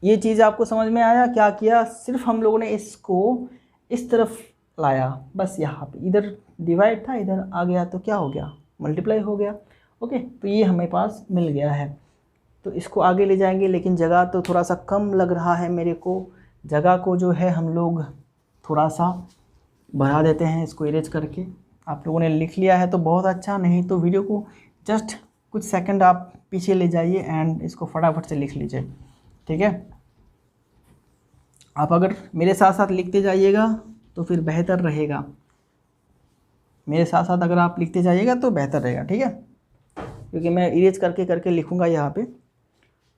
ये चीज़ आपको समझ में आया, क्या किया, सिर्फ हम लोगों ने इसको इस तरफ लाया, बस यहाँ पे इधर डिवाइड था, इधर आ गया तो क्या हो गया, मल्टीप्लाई हो गया। ओके, तो ये हमें पास मिल गया है। तो इसको आगे ले जाएंगे, लेकिन जगह तो थोड़ा सा कम लग रहा है मेरे को, जगह को जो है हम लोग थोड़ा सा बढ़ा देते हैं, इसको इरेज करके। आप लोगों ने लिख लिया है तो बहुत अच्छा, नहीं तो वीडियो को जस्ट कुछ सेकंड आप पीछे ले जाइए एंड इसको फटाफट से लिख लीजिए, ठीक है। आप अगर मेरे साथ साथ लिखते जाइएगा तो फिर बेहतर रहेगा, मेरे साथ साथ अगर आप लिखते जाइएगा तो बेहतर रहेगा, ठीक है, क्योंकि मैं इरेज करके करके लिखूँगा यहाँ पे।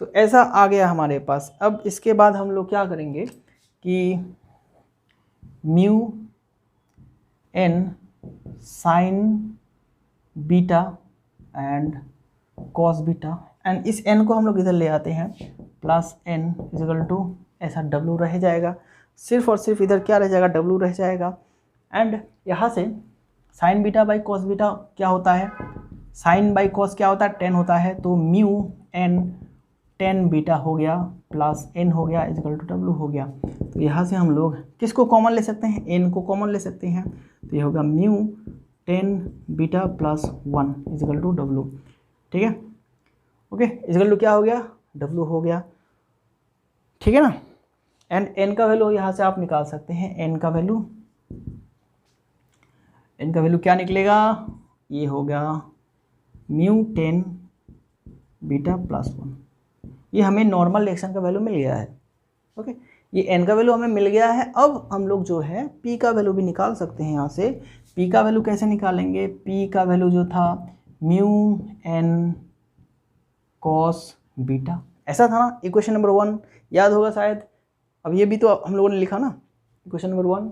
तो ऐसा आ गया हमारे पास। अब इसके बाद हम लोग क्या करेंगे कि mu N sine beta and cos beta, and इस n को हम लोग इधर ले आते हैं, plus n is equal to ऐसा w रह जाएगा, सिर्फ और सिर्फ इधर क्या रह जाएगा, w रह जाएगा। एंड यहाँ से sign beta by cos beta क्या होता है, साइन बाई कॉस क्या होता है, टेन होता है, तो म्यू एन टेन बीटा हो गया प्लस n हो गया इज इक्वल टू w हो गया। तो यहाँ से हम लोग किसको कॉमन ले सकते हैं, n को कॉमन ले सकते हैं, तो ये होगा mu tan beta plus 1 is equal to w, ठीक है। ओके, इज इक्वल टू क्या हो गया, w हो गया, ठीक है ना। एंड n का वैल्यू यहाँ से आप निकाल सकते हैं, n का वैल्यू क्या निकलेगा, ये होगा म्यू टेन बीटा प्लस 1, ये हमें नॉर्मल रिएक्शन का वैल्यू मिल गया है। ओके, ये n का वैल्यू हमें मिल गया है। अब हम लोग जो है p का वैल्यू भी निकाल सकते हैं यहाँ से। p का वैल्यू कैसे निकालेंगे, p का वैल्यू जो था म्यू एन कॉस बीटा, ऐसा था ना इक्वेशन नंबर 1, याद होगा शायद। अब ये भी तो हम लोगों ने लिखा ना इक्वेशन नंबर 1।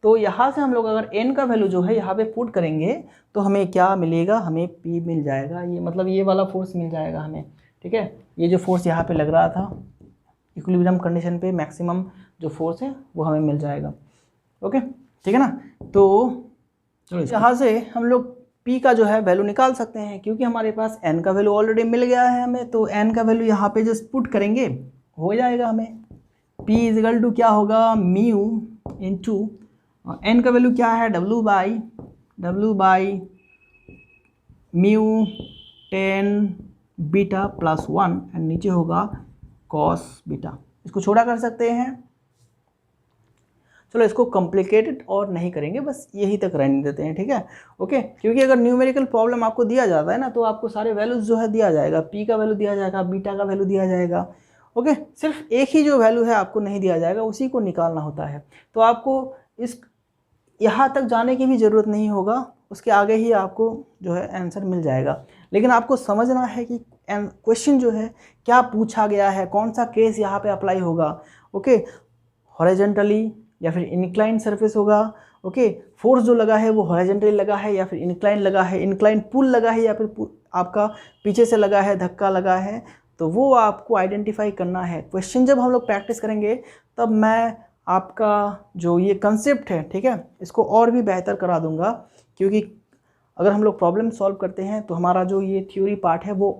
तो यहाँ से हम लोग अगर n का वैल्यू जो है यहाँ पे पुट करेंगे तो हमें क्या मिलेगा, हमें p मिल जाएगा, ये मतलब ये वाला फोर्स मिल जाएगा हमें, ठीक है। ये जो फोर्स यहाँ पे लग रहा था इक्विलिब्रियम कंडीशन पे, मैक्सिमम जो फोर्स है वो हमें मिल जाएगा। ओके, ठीक है ना। तो चलो यहाँ से हम लोग p का जो है वैल्यू निकाल सकते हैं, क्योंकि हमारे पास n का वैल्यू ऑलरेडी मिल गया है हमें, तो n का वैल्यू यहाँ पे जस्ट पुट करेंगे हो जाएगा हमें। p इज इक्वल टू क्या होगा, म्यू इंटू n का वैल्यू क्या है, w by mu tan beta plus 1 and नीचे होगा कॉस बीटा। इसको छोटा कर सकते हैं, चलो इसको कॉम्प्लिकेटेड और नहीं करेंगे, बस यही तक रहने देते हैं, ठीक है। ओके, क्योंकि अगर न्यूमेरिकल प्रॉब्लम आपको दिया जाता है ना तो आपको सारे वैल्यूज जो है दिया जाएगा, p का वैल्यू दिया जाएगा, बीटा का वैल्यू दिया जाएगा। ओके, सिर्फ एक ही जो वैल्यू है आपको नहीं दिया जाएगा, उसी को निकालना होता है। तो आपको इस यहाँ तक जाने की भी ज़रूरत नहीं होगा, उसके आगे ही आपको जो है आंसर मिल जाएगा। लेकिन आपको समझना है कि क्वेश्चन जो है क्या पूछा गया है, कौन सा केस यहाँ पे अप्लाई होगा। ओके, हॉरिजॉन्टली या फिर इंक्लाइन सरफेस होगा। ओके, फोर्स जो लगा है वो हॉरिजॉन्टली लगा है या फिर इंक्लाइन लगा है, इंक्लाइन पुल लगा है या फिर आपका पीछे से लगा है, धक्का लगा है, तो वो आपको आइडेंटिफाई करना है। क्वेश्चन जब हम लोग प्रैक्टिस करेंगे तब मैं आपका जो ये कंसेप्ट है, ठीक है, इसको और भी बेहतर करा दूंगा, क्योंकि अगर हम लोग प्रॉब्लम सॉल्व करते हैं तो हमारा जो ये थ्योरी पार्ट है वो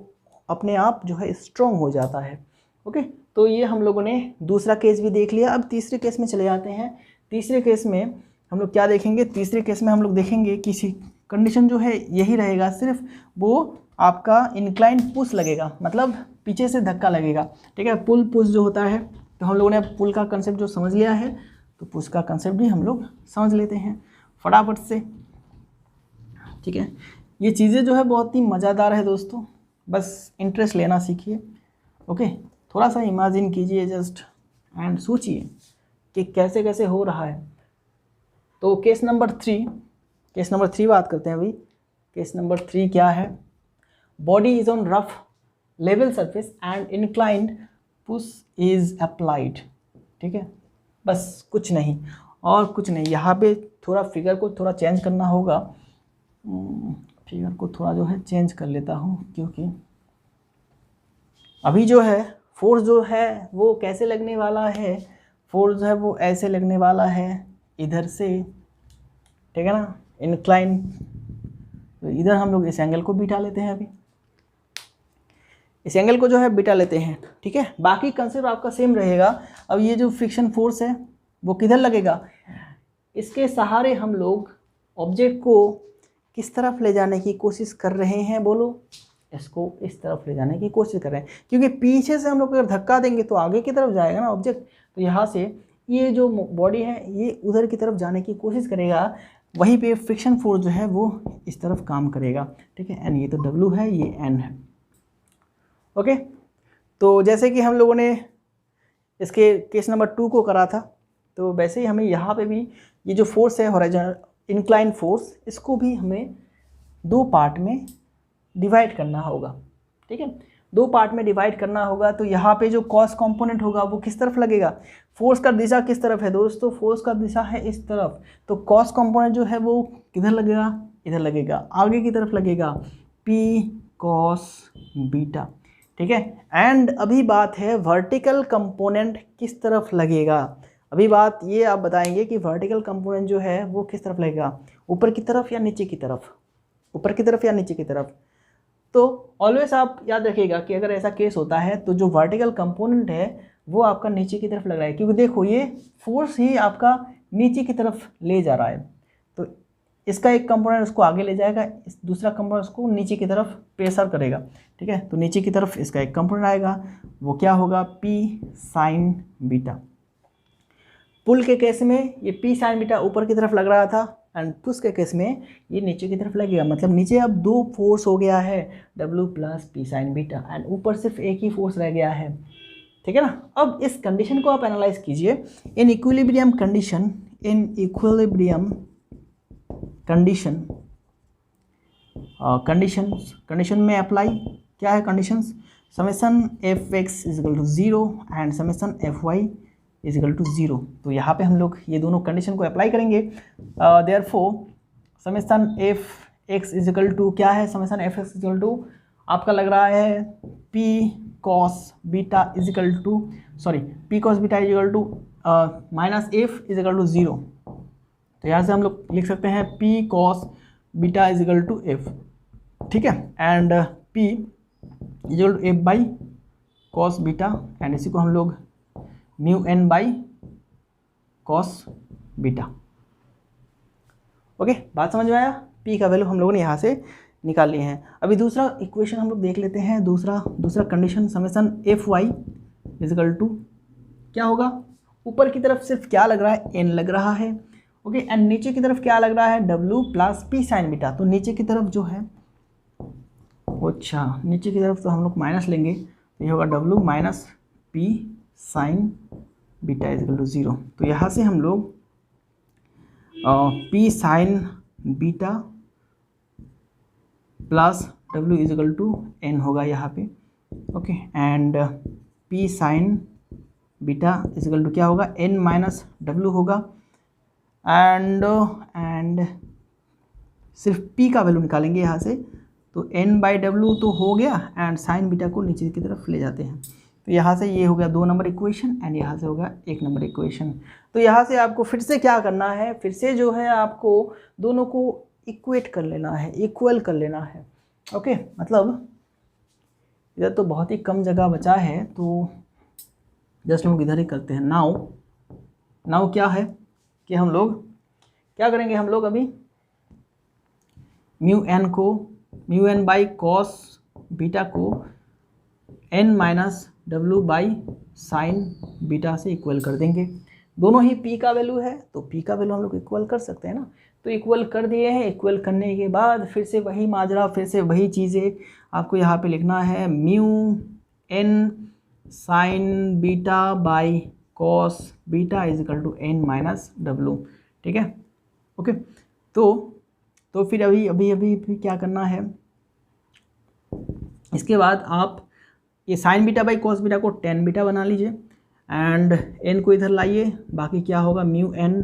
अपने आप जो है स्ट्रॉन्ग हो जाता है। ओके, तो ये हम लोगों ने दूसरा केस भी देख लिया। अब तीसरे केस में चले जाते हैं। तीसरे केस में हम लोग क्या देखेंगे? तीसरे केस में हम लोग देखेंगे किसी कंडीशन जो है यही रहेगा, सिर्फ वो आपका इंक्लाइन पुश लगेगा, मतलब पीछे से धक्का लगेगा। ठीक है, पुल पुश जो होता है, तो हम लोगों ने पुल का कंसेप्ट जो समझ लिया है, तो पुश का कंसेप्ट भी हम लोग समझ लेते हैं फटाफट से। ठीक है, ये चीज़ें जो है बहुत ही मज़ेदार है दोस्तों, बस इंटरेस्ट लेना सीखिए। ओके, थोड़ा सा इमेजिन कीजिए जस्ट एंड सोचिए कि कैसे कैसे हो रहा है। तो केस नंबर 3 बात करते हैं अभी। केस नंबर 3 क्या है? Body is on rough level surface and inclined push is applied. ठीक है, बस कुछ नहीं और कुछ नहीं। यहाँ पे थोड़ा फिगर को थोड़ा चेंज करना होगा। फिगर को थोड़ा जो है चेंज कर लेता हूँ, क्योंकि अभी जो है फोर्स जो है वो कैसे लगने वाला है? फोर्स जो है वो ऐसे लगने वाला है, इधर से। ठीक है ना, इंक्लाइन। तो इधर हम लोग इस एंगल को बिठा लेते हैं। अभी इस एंगल को जो है बिठा लेते हैं। ठीक है, बाकी कंसेप्ट आपका सेम रहेगा। अब ये जो फ्रिक्शन फोर्स है वो किधर लगेगा? इसके सहारे हम लोग ऑब्जेक्ट को किस तरफ ले जाने की कोशिश कर रहे हैं? बोलो, इसको इस तरफ ले जाने की कोशिश कर रहे हैं, क्योंकि पीछे से हम लोग अगर धक्का देंगे तो आगे की तरफ जाएगा ना ऑब्जेक्ट। तो यहाँ से ये जो बॉडी है ये उधर की तरफ जाने की कोशिश करेगा, वहीं पे फ्रिक्शन फोर्स जो है वो इस तरफ काम करेगा। ठीक है, एंड ये तो W है, ये N है। ओके, तो जैसे कि हम लोगों ने इसके केस नंबर 2 को करा था, तो वैसे ही हमें यहाँ पे भी ये जो फोर्स है हॉरिजॉन्टल इंक्लाइन फोर्स, इसको भी हमें 2 पार्ट में डिवाइड करना होगा। ठीक है, 2 पार्ट में डिवाइड करना होगा। तो यहाँ पे जो कॉस कंपोनेंट होगा वो किस तरफ लगेगा? फोर्स का दिशा किस तरफ है दोस्तों? फोर्स का दिशा है इस तरफ। तो कॉस कंपोनेंट जो है वो किधर लगेगा? इधर लगेगा, आगे की तरफ लगेगा, P cos बीटा। ठीक है, एंड अभी बात है वर्टिकल कंपोनेंट किस तरफ लगेगा। अभी बात ये आप बताएंगे कि वर्टिकल कंपोनेंट जो है वो किस तरफ लगेगा, ऊपर की तरफ या नीचे की तरफ? ऊपर की तरफ या नीचे की तरफ? तो ऑलवेज आप याद रखिएगा कि अगर ऐसा केस होता है तो जो वर्टिकल कंपोनेंट है वो आपका नीचे की तरफ लग रहा है, क्योंकि देखो ये फोर्स ही आपका नीचे की तरफ ले जा रहा है। तो इसका एक कंपोनेंट उसको आगे ले जाएगा, इस दूसरा कंपोनेंट उसको नीचे की तरफ प्रेशर करेगा। ठीक है, तो नीचे की तरफ इसका एक कंपोनेंट आएगा, वो क्या होगा? P sin beta. पुल के केस में ये P sin बीटा ऊपर की तरफ लग रहा था, एंड पुश के केस में ये नीचे की तरफ लगेगा। मतलब नीचे अब 2 फोर्स हो गया है, W plus P sin beta, and ऊपर सिर्फ एक ही फोर्स रह गया है। ठीक है ना, अब इस कंडीशन को आप एनालाइज कीजिए। इन इक्विलिब्रियम कंडीशन, कंडीशन में अप्लाई क्या है? Conditions summation Fx is equal to 0 and summation Fy is equal to 0। तो यहाँ पे हम लोग ये दोनों कंडीशन को अप्लाई करेंगे। Therefore summation Fx is equal to क्या है? समेसन Fx इजिकल टू आपका लग रहा है P cos beta is equal to is equal to minus F is equal to 0। तो यहाँ से हम लोग लिख सकते हैं P cos beta is equal to F। ठीक है, and P is equal to F by cos beta, and इसी को हम लोग mu n by cos beta. Okay, बात समझ में आया? P का वैल्यू हम लोगों ने यहाँ से निकाल लिए हैं। अभी दूसरा इक्वेशन हम लोग देख लेते हैं। दूसरा condition summation Fy is equal to क्या होगा? ऊपर की तरफ सिर्फ क्या लग रहा है? n लग रहा है। ओके, एंड नीचे की तरफ क्या लग रहा है? W plus P sin beta. तो नीचे की तरफ जो है, अच्छा नीचे की तरफ तो हम लोग माइनस लेंगे, तो ये होगा W minus P sin beta is equal to 0। तो यहाँ से हम लोग P sin beta plus W is equal to n होगा यहाँ पे। ओके, and P sin beta is equal to क्या होगा? n माइनस W होगा, एंड सिर्फ P का वैल्यू निकालेंगे यहाँ से। तो n बाई W तो हो गया, एंड साइन बीटा को नीचे की तरफ ले जाते हैं। तो यहाँ से ये हो गया 2 नंबर इक्वेशन, एंड यहाँ से होगा 1 नंबर इक्वेशन। तो यहाँ से आपको फिर से क्या करना है? फिर से जो है आपको दोनों को इक्वेट कर लेना है, इक्वल कर लेना है। ओके, मतलब इधर तो बहुत ही कम जगह बचा है, तो जस्ट हम लोग इधर ही करते हैं। नाउ क्या है कि हम लोग क्या करेंगे, हम लोग अभी mu N by cos beta को n minus W by sine beta से इक्वल कर देंगे। दोनों ही p का वैल्यू है, तो p का वैल्यू हम लोग इक्वल कर सकते हैं ना। तो इक्वल कर दिए हैं। इक्वल करने के बाद फिर से वही माजरा, फिर से वही चीज़ें आपको यहाँ पे लिखना है। Mu n sine beta by cos beta is equal to n minus W. ठीक है, ओके। तो फिर अभी क्या करना है, इसके बाद आप ये sign beta by cos beta को टेन बीटा बना लीजिए एंड n को इधर लाइए। बाकी क्या होगा, mu n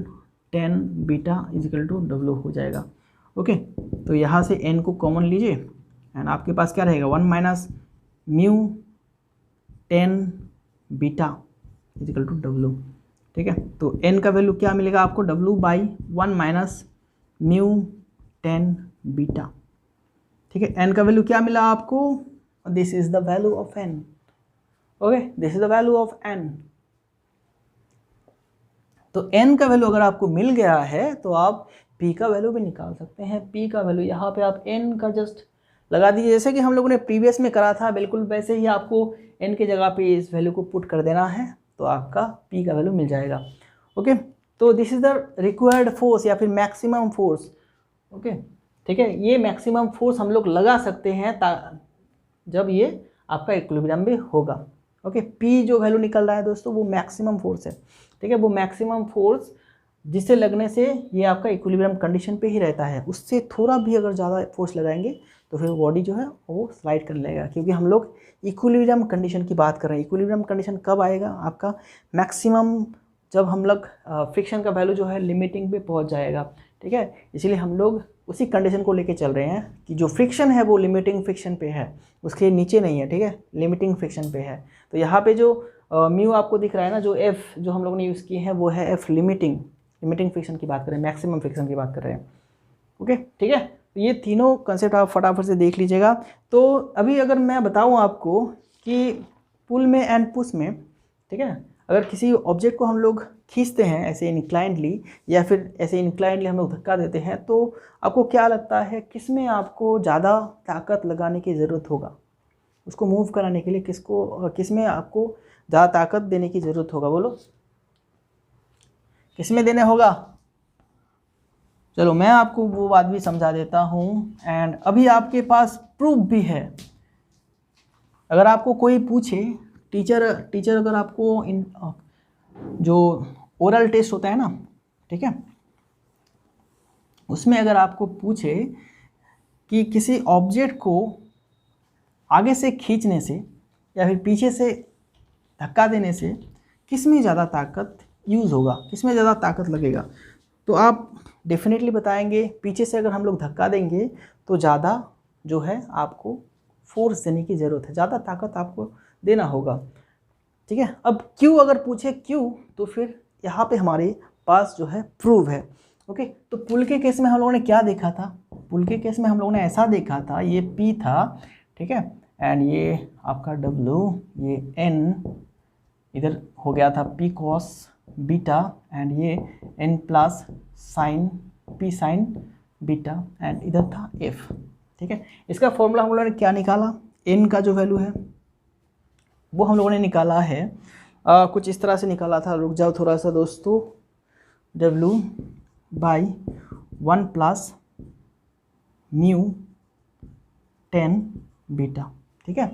tan beta is equal to W हो जाएगा। ओके, तो यहाँ से n को कॉमन लीजिए एंड आपके पास क्या रहेगा, 1 minus mu tan beta is equal to W. ठीक है, तो n का वैल्यू क्या मिलेगा आपको, w by 1 minus mu tan beta. ठीक है, n का वैल्यू क्या मिला आपको, this is the value of n। Okay, this is the value of n। तो n का वैल्यू अगर आपको मिल गया है तो आप p का वैल्यू भी निकाल सकते हैं। p का वैल्यू यहाँ पे आप n का जस्ट लगा दीजिए, जैसे कि हम लोगों ने प्रीवियस में करा था, बिल्कुल वैसे ही आपको n की जगह पे इस वैल्यू को पुट कर देना है, तो आपका p का वैल्यू मिल जाएगा। ओके, तो this is the required force या फिर मैक्सिमम फोर्स। ओके, ठीक है, ये मैक्सिमम फोर्स हम लोग लगा सकते हैं जब ये आपका इक्विलिब्रियम में होगा। ओके, P जो वैल्यू निकल रहा है दोस्तों वो मैक्सिमम फोर्स है। ठीक है, वो मैक्सिमम फोर्स जिसे लगने से ये आपका इक्विलिब्रियम कंडीशन पे ही रहता है। उससे थोड़ा भी अगर ज़्यादा फोर्स लगाएंगे तो फिर बॉडी जो है वो स्लाइड कर लेगा, क्योंकि हम लोग इक्विलिब्रियम कंडीशन की बात कर रहे हैं। इक्विलिब्रियम कंडीशन कब आएगा आपका, मैक्सिमम जब हम लोग फ्रिक्शन का वैल्यू जो है लिमिटिंग पे पहुंच जाएगा। ठीक है, इसलिए हम लोग उसी कंडीशन को लेके चल रहे हैं कि जो फ्रिक्शन है वो लिमिटिंग फ्रिक्शन पे है, उसके नीचे नहीं है। ठीक है, लिमिटिंग फ्रिक्शन पे है। तो यहाँ पे जो म्यू आपको दिख रहा है ना, जो एफ जो हम लोगों ने यूज़ किए हैं वो है एफ लिमिटिंग फ्रिक्शन की बात कर रहे हैं, मैक्सिमम फ्रिक्शन की बात कर रहे हैं। ओके, ठीक है, तो ये तीनों कंसेप्ट आप फटाफट से देख लीजिएगा। तो अभी अगर मैं बताऊँ आपको कि पुल में एंड पुश में, ठीक है, अगर किसी ऑब्जेक्ट को हम लोग खींचते हैं ऐसे इंक्लाइंडली या फिर ऐसे इंक्लाइंडली हम लोग धक्का देते हैं, तो आपको क्या लगता है किसमें आपको ज़्यादा ताकत लगाने की ज़रूरत होगा, उसको मूव कराने के लिए किसमें आपको ज़्यादा ताकत देने की ज़रूरत होगा, बोलो किसमें देने होगा। चलो मैं आपको वो बात भी समझा देता हूँ एंड अभी आपके पास प्रूफ भी है। अगर आपको कोई पूछे, टीचर अगर आपको जो ओरल टेस्ट होता है ना, ठीक है, उसमें अगर आपको पूछे कि किसी ऑब्जेक्ट को आगे से खींचने से या फिर पीछे से धक्का देने से किसमें ज़्यादा ताकत यूज़ होगा, किसमें ज़्यादा ताकत लगेगा, तो आप डेफिनेटली बताएंगे पीछे से अगर हम लोग धक्का देंगे तो ज़्यादा जो है आपको फोर्स देने की ज़रूरत है, ज़्यादा ताकत आपको देना होगा। ठीक है, अब क्यों अगर पूछे क्यों, तो फिर यहाँ पे हमारे पास जो है प्रूव है। ओके, तो पुल के केस में हम लोगों ने क्या देखा था, पुल के केस में हम लोगों ने ऐसा देखा था, ये P था, ठीक है, एंड ये आपका W, ये N इधर हो गया था P cos बीटा एंड ये N plus sign P sine beta and इधर था F। ठीक है, इसका फॉर्मूला हम लोगों ने क्या निकाला, N का जो वैल्यू है वो हम लोगों ने निकाला है कुछ इस तरह से निकाला था, रुक जाओ थोड़ा सा दोस्तों, W by 1 plus mu 10 beta. ठीक है,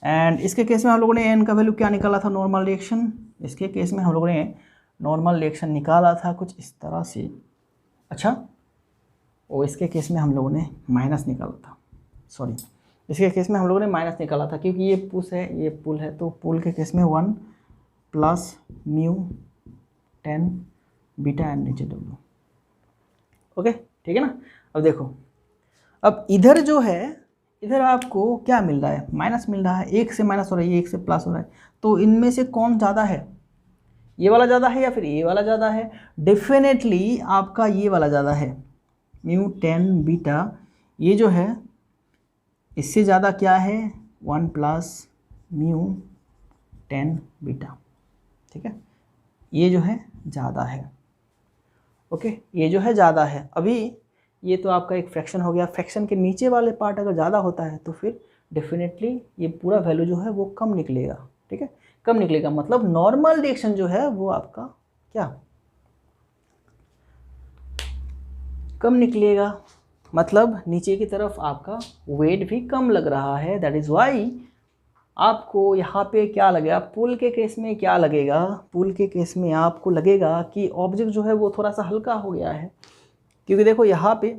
एंड इसके केस में हम लोगों ने n का वैल्यू क्या निकाला था, नॉर्मल रिएक्शन। इसके केस में हम लोगों ने नॉर्मल रिएक्शन निकाला था कुछ इस तरह से। अच्छा, और इसके केस में हम लोगों ने माइनस निकाला था, सॉरी, इसके केस में हम लोगों ने माइनस निकाला था क्योंकि ये पुश है ये पुल है, तो पुल के केस में 1 प्लस म्यू 10 बीटा एंड नीचे W। ओके, ठीक है ना। अब देखो, अब इधर जो है, इधर आपको क्या मिल रहा है, माइनस मिल रहा है, एक से माइनस हो रहा है, एक से प्लस हो रहा है, तो इनमें से कौन ज़्यादा है, ये वाला ज़्यादा है या फिर ये वाला ज़्यादा है, डेफिनेटली आपका ये वाला ज़्यादा है। म्यू 10 बीटा, ये जो है इससे ज़्यादा क्या है 1 प्लस म्यू 10 बीटा, ठीक है, ये जो है ज़्यादा है। ओके, ये जो है ज़्यादा है। अभी ये तो आपका एक फ्रैक्शन हो गया, फ्रैक्शन के नीचे वाले पार्ट अगर ज़्यादा होता है तो फिर डेफिनेटली ये पूरा वैल्यू जो है वो कम निकलेगा, ठीक है, कम निकलेगा, मतलब नॉर्मल रिएक्शन जो है वो आपका क्या कम निकलेगा, मतलब नीचे की तरफ आपका वेट भी कम लग रहा है। दैट इज़ वाई आपको यहाँ पे क्या लगेगा, पुल के केस में क्या लगेगा, पुल के केस में आपको लगेगा कि ऑब्जेक्ट जो है वो थोड़ा सा हल्का हो गया है, क्योंकि देखो यहाँ पे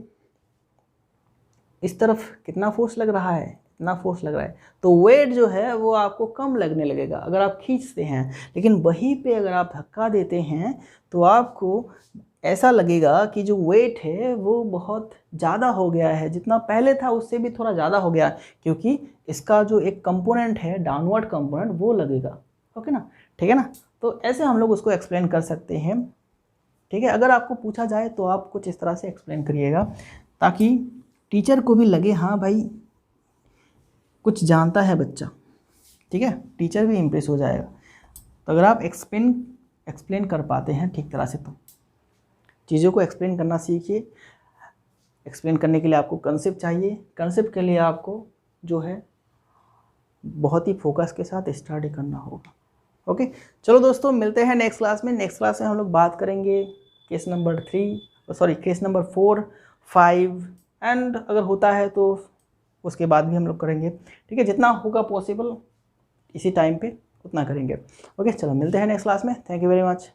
इस तरफ कितना फोर्स लग रहा है, इतना फोर्स लग रहा है, तो वेट जो है वो आपको कम लगने लगेगा अगर आप खींचते हैं। लेकिन वहीं पे अगर आप धक्का देते हैं तो आपको ऐसा लगेगा कि जो वेट है वो बहुत ज़्यादा हो गया है, जितना पहले था उससे भी थोड़ा ज़्यादा हो गया, क्योंकि इसका जो एक कंपोनेंट है डाउनवर्ड कंपोनेंट वो लगेगा। ओके ना, ठीक है ना, तो ऐसे हम लोग उसको एक्सप्लेन कर सकते हैं, ठीक है। अगर आपको पूछा जाए तो आप कुछ इस तरह से एक्सप्लेन करिएगा ताकि टीचर को भी लगे हाँ भाई कुछ जानता है बच्चा, ठीक है, टीचर भी इम्प्रेस हो जाएगा। तो अगर आप एक्सप्लेन कर पाते हैं ठीक तरह से तो चीज़ों को एक्सप्लेन करना सीखिए। एक्सप्लेन करने के लिए आपको कंसेप्ट चाहिए, कंसेप्ट के लिए आपको जो है बहुत ही फोकस के साथ स्टडी करना होगा। ओके, चलो दोस्तों मिलते हैं नेक्स्ट क्लास में। नेक्स्ट क्लास में हम लोग बात करेंगे केस नंबर 4, 5 एंड अगर होता है तो उसके बाद भी हम लोग करेंगे, ठीक है, जितना होगा पॉसिबल इसी टाइम पे उतना करेंगे। ओके, चलो मिलते हैं नेक्स्ट क्लास में। Thank you very much.